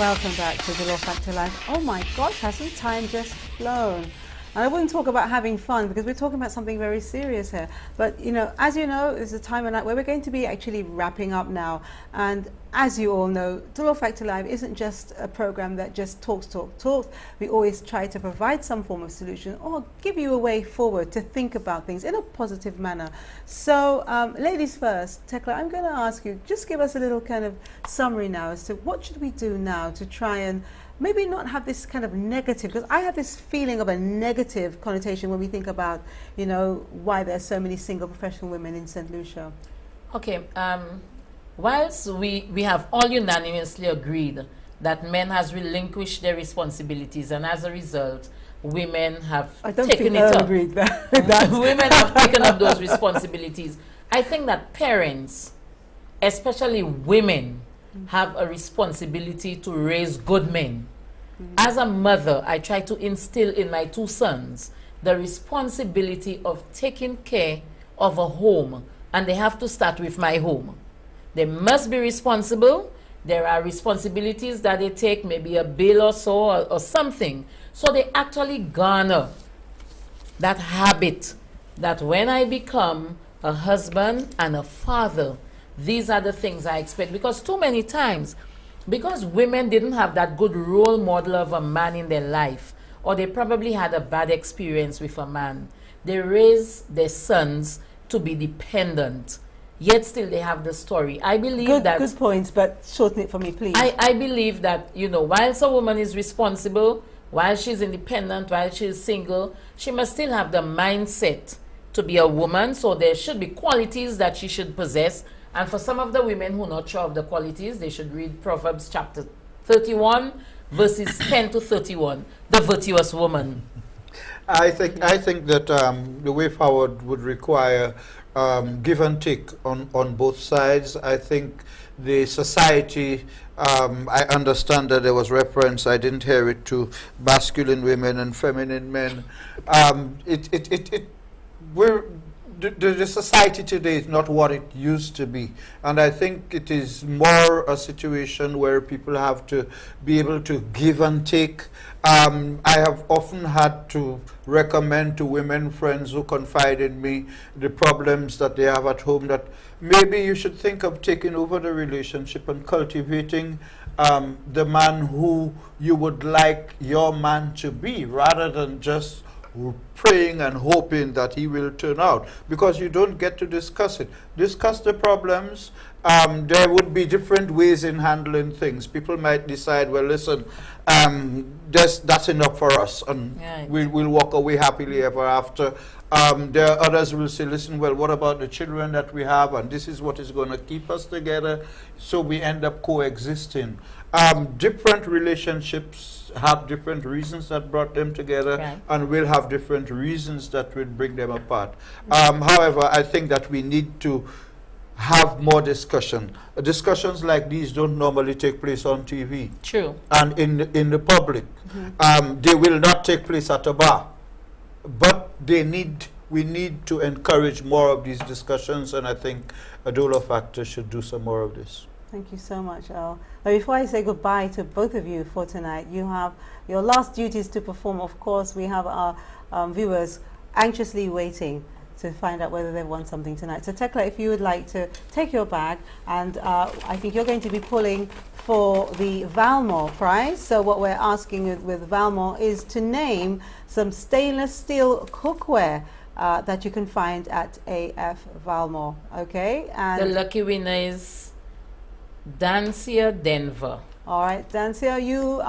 Welcome back to Dolor Factor Live. Oh my gosh, hasn't time just flown? And I wouldn't talk about having fun because we're talking about something very serious here. But, you know, as you know, there's a time of night where we're going to be actually wrapping up now. And as you all know, Dolor Factor Live isn't just a program that just talks. We always try to provide some form of solution or give you a way forward to think about things in a positive manner. So, ladies first, Tekla, I'm going to ask you, just give us a little kind of summary now as to what should we do now to try and maybe not have this kind of negative, because I have this feeling of a negative connotation when we think about, you know, why there are so many single professional women in St Lucia. Okay, whilst we have all unanimously agreed that men has relinquished their responsibilities, and as a result, women have taken it up. Agreed that. Women have taken up those responsibilities. I think that parents, especially women, have a responsibility to raise good men. As a mother, I try to instill in my two sons the responsibility of taking care of a home, and they have to start with my home. They must be responsible. There are responsibilities that they take, maybe a bill or so or something. So they actually garner that habit that when I become a husband and a father, these are the things I expect. Because too many times, because women didn't have that good role model of a man in their life, or they probably had a bad experience with a man, they raise their sons to be dependent, yet still they have the story. I believe that... Good points, but shorten it for me, please. I believe that, you know, whilst a woman is responsible, while she's independent, while she's single, she must still have the mindset to be a woman, so there should be qualities that she should possess. And for some of the women who are not sure of the qualities, they should read Proverbs chapter 31, verses 10 to 31, the virtuous woman. I think that the way forward would require give and take on both sides. I think the society, I understand that there was reference, I didn't hear it, to masculine women and feminine men. The society today is not what it used to be, and I think it is more a situation where people have to be able to give and take. I have often had to recommend to women friends who confide in me the problems that they have at home, that maybe you should think of taking over the relationship and cultivating the man who you would like your man to be, rather than just praying and hoping that he will turn out, because you don't get to discuss it. Discuss the problems. There would be different ways in handling things. People might decide, well, listen, that's enough for us, and right, we'll walk away happily ever after. There are others who will say, listen, well, what about the children that we have, and this is what is going to keep us together, so we end up coexisting. Different relationships have different reasons that brought them together, right, and will have different reasons that will bring them apart. However, I think that we need to have more discussion. Discussions like these don't normally take place on TV. True. And in the public. They will not take place at a bar. But we need to encourage more of these discussions, and I think a Dolor Factor should do some more of this. Thank you so much, Earl. Now, before I say goodbye to both of you for tonight, you have your last duties to perform. Of course, we have our viewers anxiously waiting to find out whether they want something tonight. So, Tekla, if you would like to take your bag, and I think you're going to be pulling for the Valmore prize. So what we're asking with Valmore is to name some stainless steel cookware that you can find at AF Valmore. Okay? And the lucky winner is Dancia Denver. All right, Dancia, you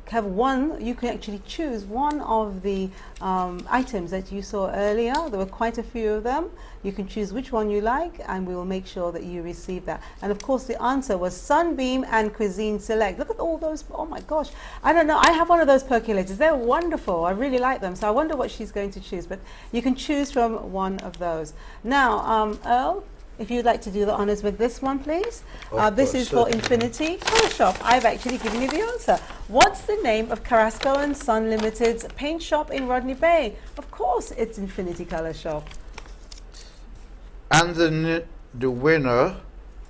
have one. You can actually choose one of the items that you saw earlier. There were quite a few of them. You can choose which one you like, and we will make sure that you receive that. And of course, the answer was Sunbeam and Cuisine Select. Look at all those. Oh my gosh. I don't know. I have one of those percolators. They're wonderful. I really like them. So I wonder what she's going to choose. But you can choose from one of those. Now, Earl, if you'd like to do the honors with this one, please. This is for Infinity Colour Shop. I've actually given you the answer. What's the name of Carrasco and Son Limited's paint shop in Rodney Bay? Of course, it's Infinity Colour Shop. And the winner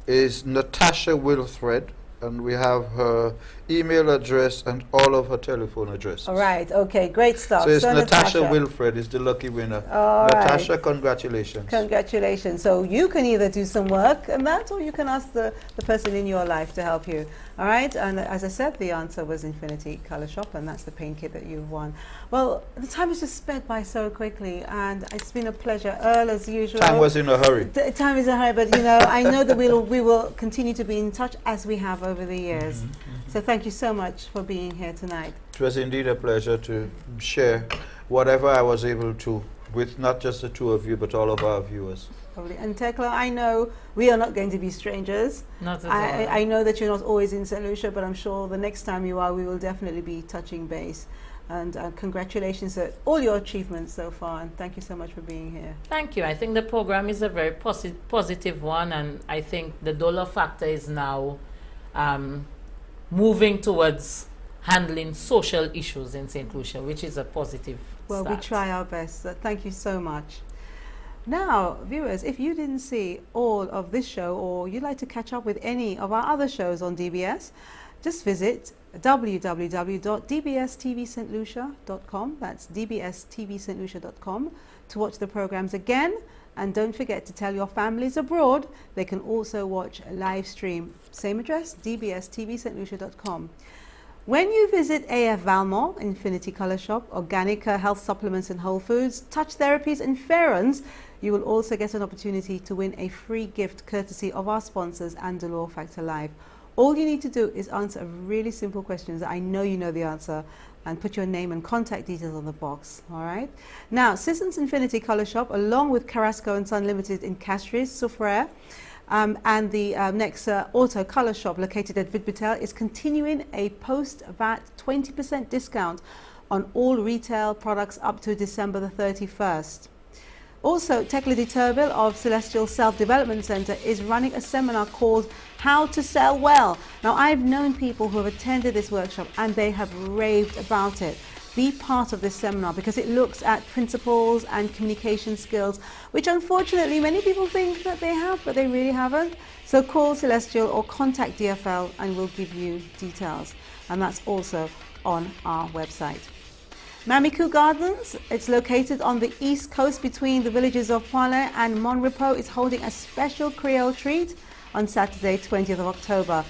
is Natasha Wilthred, and we have her email address, and all of her telephone addresses. All right. Okay. Great stuff. So it's Natasha Wilfred is the lucky winner. All Natasha, right. congratulations. Congratulations. So you can either do some work and that, or you can ask the person in your life to help you. All right. And as I said, the answer was Infinity Color Shop, and that's the paint kit that you've won. Well, the time has just sped by so quickly, and it's been a pleasure. Earl, as usual. Time was in a hurry. Time is in a hurry, but you know, I know that we will continue to be in touch as we have over the years. So thank you so much for being here tonight. It was indeed a pleasure to share whatever I was able to with not just the two of you, but all of our viewers. Lovely. And Tekla, I know we are not going to be strangers. Not at all. I know that you're not always in St Lucia, but I'm sure the next time you are, we will definitely be touching base. And congratulations on all your achievements so far, and thank you so much for being here. Thank you. I think the program is a very positive one, and I think the Dolor Factor is now moving towards handling social issues in St. Lucia, which is a positive Well, start. we try our best. So thank you so much. Now, viewers, if you didn't see all of this show, or you'd like to catch up with any of our other shows on DBS, just visit www.dbstvstlucia.com. That's dbstvstlucia.com to watch the programs again. And don't forget to tell your families abroad they can also watch a live stream. Same address, dbstvstlucia.com. When you visit AF Valmont, Infinity Color Shop, Organica Health Supplements and Whole Foods, Touch Therapies and Ferens, you will also get an opportunity to win a free gift courtesy of our sponsors and Dolor Factor Live. All you need to do is answer a really simple questions that I know you know the answer, and put your name and contact details on the box. All right. Now, Sisson's Infinity Color Shop, along with Carrasco and Son Limited in Castries, Soufrière, and the Nexa Auto Color Shop located at Vidbetel is continuing a post-VAT 20% discount on all retail products up to December the 31st. Also, Tekla de Turbil of Celestial Self-Development Center is running a seminar called How to Sell Well. Now, I've known people who have attended this workshop and they have raved about it. Be part of this seminar because it looks at principles and communication skills, which unfortunately many people think that they have, but they really haven't. So call Celestial or contact DFL and we'll give you details. And that's also on our website. Mamiku Gardens, it's located on the east coast between the villages of Poile and Monrepo, is holding a special Creole treat on Saturday, 20th of October.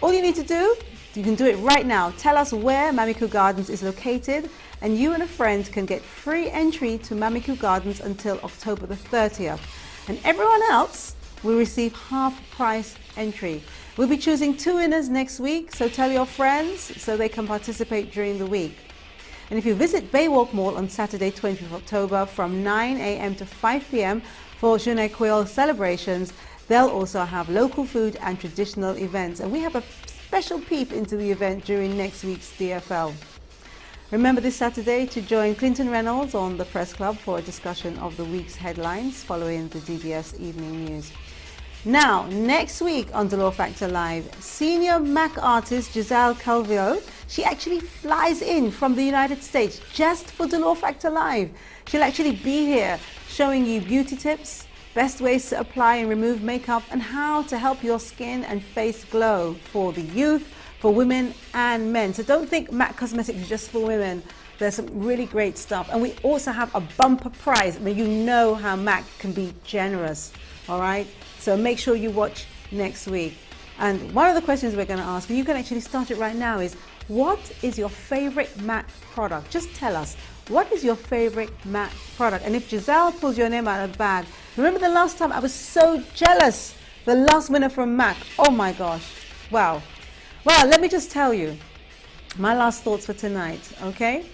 All you need to do, you can do it right now. Tell us where Mamiku Gardens is located, and you and a friend can get free entry to Mamiku Gardens until October the 30th. And everyone else will receive half price entry. We'll be choosing 2 winners next week, so tell your friends so they can participate during the week. And if you visit Baywalk Mall on Saturday, 20th of October from 9 a.m. to 5 p.m. for Journée Creole celebrations, they'll also have local food and traditional events. And we have a special peep into the event during next week's DFL. Remember this Saturday to join Clinton Reynolds on the Press Club for a discussion of the week's headlines following the DBS Evening News. Now, next week on Dolor Factor Live, senior Mac artist Giselle Calvillo, she actually flies in from the United States just for Dolor Factor Live. She'll actually be here showing you beauty tips, best ways to apply and remove makeup, and how to help your skin and face glow for the youth, for women and men. So don't think MAC Cosmetics is just for women. There's some really great stuff. And we also have a bumper prize. I mean, you know how MAC can be generous, all right? So make sure you watch next week. And one of the questions we're going to ask, and you can actually start it right now, is what is your favorite MAC product? Just tell us, what is your favorite MAC product? And if Giselle pulls your name out of the bag, remember the last time I was so jealous, the last winner from MAC. Oh my gosh. Wow. Well, let me just tell you my last thoughts for tonight, okay?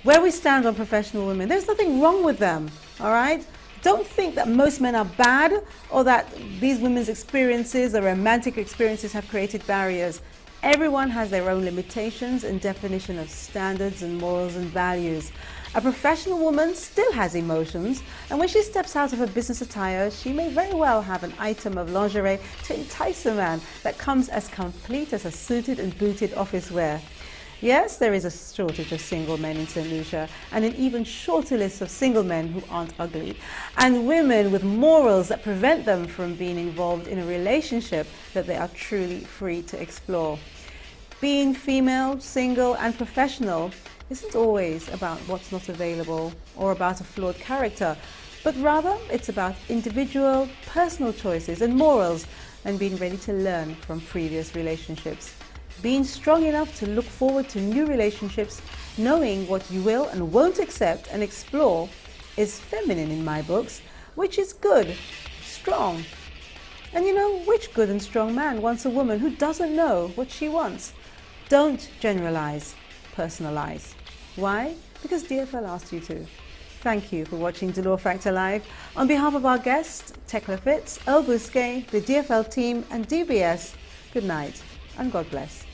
Where we stand on professional women, there's nothing wrong with them, all right? Don't think that most men are bad or that these women's experiences or romantic experiences have created barriers. Everyone has their own limitations and definition of standards and morals and values. A professional woman still has emotions, and when she steps out of her business attire, she may very well have an item of lingerie to entice a man that comes as complete as a suited and booted office wear. Yes, there is a shortage of single men in St. Lucia, and an even shorter list of single men who aren't ugly, and women with morals that prevent them from being involved in a relationship that they are truly free to explore. Being female, single and professional isn't always about what's not available or about a flawed character, but rather it's about individual, personal choices and morals and being ready to learn from previous relationships. Being strong enough to look forward to new relationships, knowing what you will and won't accept and explore is feminine in my books, which is good, strong. And you know, which good and strong man wants a woman who doesn't know what she wants? Don't generalize, personalize. Why? Because DFL asked you to. Thank you for watching Dolor Factor Live. On behalf of our guests, Tekla Fitz, El Busquet, the DFL team and DBS, good night and God bless.